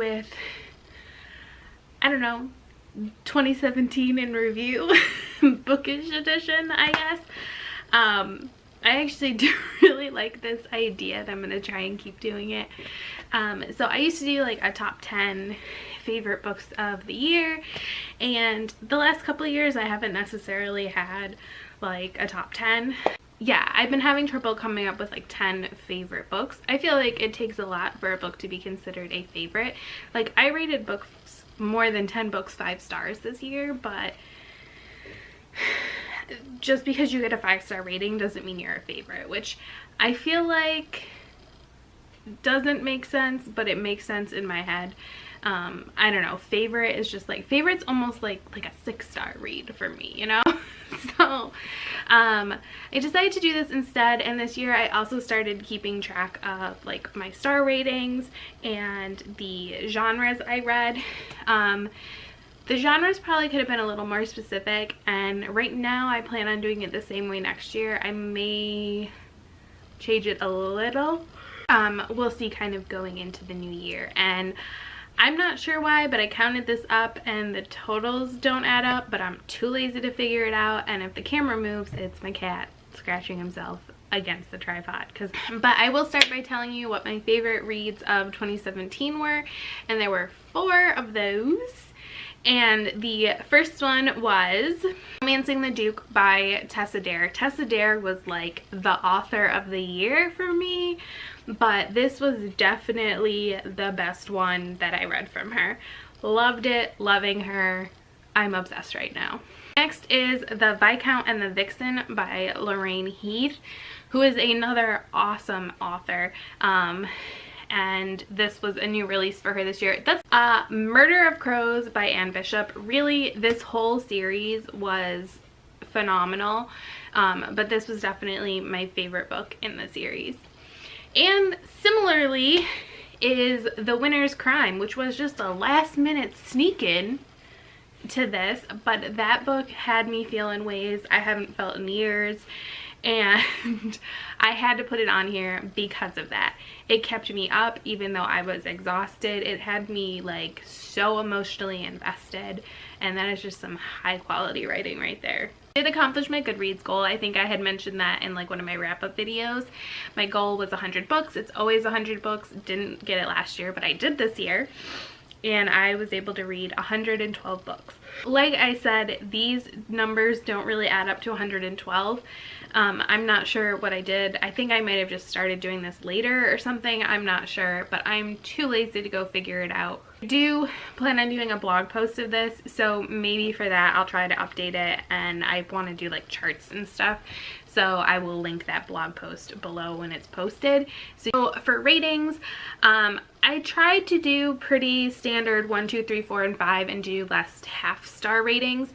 with, I don't know, 2017 in review, bookish edition, I guess. I actually do really like this idea, and I'm going to try and keep doing it. So I used to do like a top 10 favorite books of the year, and the last couple of years I haven't necessarily had like a top 10. Yeah, I've been having trouble coming up with like 10 favorite books. I feel like it takes a lot for a book to be considered a favorite. Like, I rated books, more than 10 books, 5 stars this year, but just because you get a 5-star rating doesn't mean you're a favorite, which I feel like doesn't make sense, but it makes sense in my head. I don't know, favorite is just like, favorite's almost like a 6-star read for me, you know? So I decided to do this instead, and this year I also started keeping track of like my star ratings and the genres I read. The genres probably could have been a little more specific, and right now I plan on doing it the same way next year. I may change it a little. We'll see kind of going into the new year, and I'm not sure why, but I counted this up and the totals don't add up, but I'm too lazy to figure it out, and if the camera moves, it's my cat scratching himself against the tripod. But I will start by telling you what my favorite reads of 2017 were, and there were 4 of those. And the first one was Romancing the Duke by Tessa Dare. Tessa Dare was like the author of the year for me, but this was definitely the best one that I read from her. Loved it, loving her. I'm obsessed right now. Next is The Viscount and the Vixen by Lorraine Heath, who is another awesome author. And this was a new release for her this year. That's Murder of Crows by Anne Bishop. Really, this whole series was phenomenal, but this was definitely my favorite book in the series. And similarly is The Winner's Crime, which was just a last-minute sneak-in to this, but that book had me feel in ways I haven't felt in years, and I had to put it on here because of that. It kept me up even though I was exhausted. It had me like so emotionally invested, and that is just some high quality writing right there. I did accomplish my Goodreads goal. I think I had mentioned that in like one of my wrap-up videos. My goal was 100 books. It's always 100 books. Didn't get it last year, but I did this year, and I was able to read 112 books. Like I said, these numbers don't really add up to 112. I'm not sure what I did. I think I might have just started doing this later or something. I'm not sure, but I'm too lazy to go figure it out. I do plan on doing a blog post of this, so maybe for that I'll try to update it, and I want to do like charts and stuff. So I will link that blog post below when it's posted. So for ratings, I tried to do pretty standard 1, 2, 3, 4, and 5 and do less half-star ratings.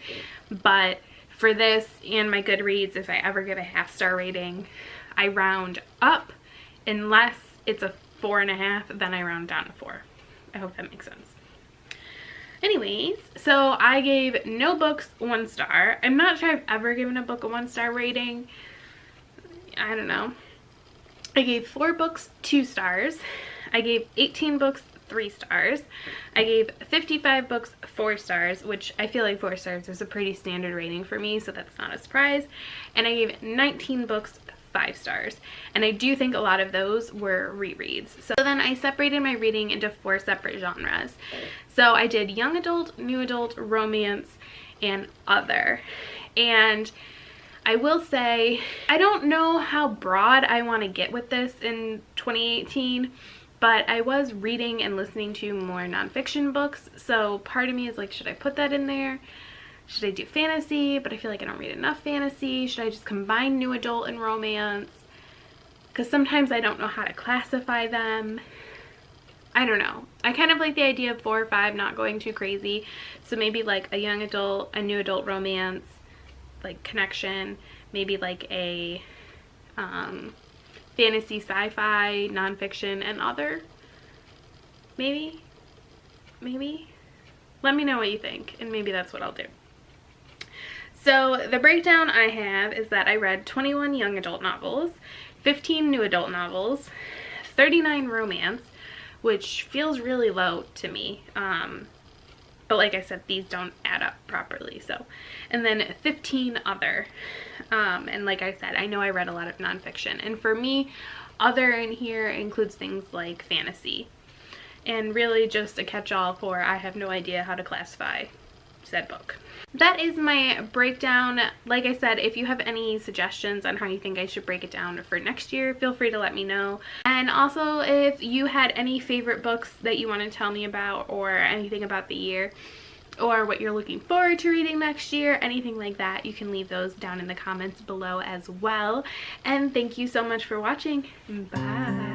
But for this and my Goodreads, if I ever give a half-star rating, I round up. Unless it's a 4.5, then I round down to 4. I hope that makes sense. Anyways, so I gave no books 1 star. I'm not sure I've ever given a book a 1-star rating. I don't know. I gave 4 books 2 stars. I gave 18 books 3 stars. I gave 55 books 4 stars, which I feel like 4 stars is a pretty standard rating for me, so that's not a surprise. And I gave 19 books 5 stars, and I do think a lot of those were rereads. So then I separated my reading into 4 separate genres. So I did young adult, new adult, romance, and other. And I will say, I don't know how broad I want to get with this in 2018, but I was reading and listening to more nonfiction books, so part of me is like, should I put that in there? Should I do fantasy? But I feel like I don't read enough fantasy. Should I just combine new adult and romance? Because sometimes I don't know how to classify them. I don't know. I kind of like the idea of 4 or 5, not going too crazy. So maybe like a young adult, a new adult romance, like connection, maybe like a fantasy, sci-fi, nonfiction, and other. Maybe. Let me know what you think, and maybe that's what I'll do. So the breakdown I have is that I read 21 young adult novels, 15 new adult novels, 39 romance, which feels really low to me. But like I said, these don't add up properly. So, and then 15 other. And like I said, I know I read a lot of nonfiction. And for me, other in here includes things like fantasy. And really just a catch-all for I have no idea how to classify said book. That is my breakdown. Like I said, if you have any suggestions on how you think I should break it down for next year, feel free to let me know. And also, if you had any favorite books that you want to tell me about, or anything about the year, or what you're looking forward to reading next year, anything like that, you can leave those down in the comments below as well. And thank you so much for watching. Bye.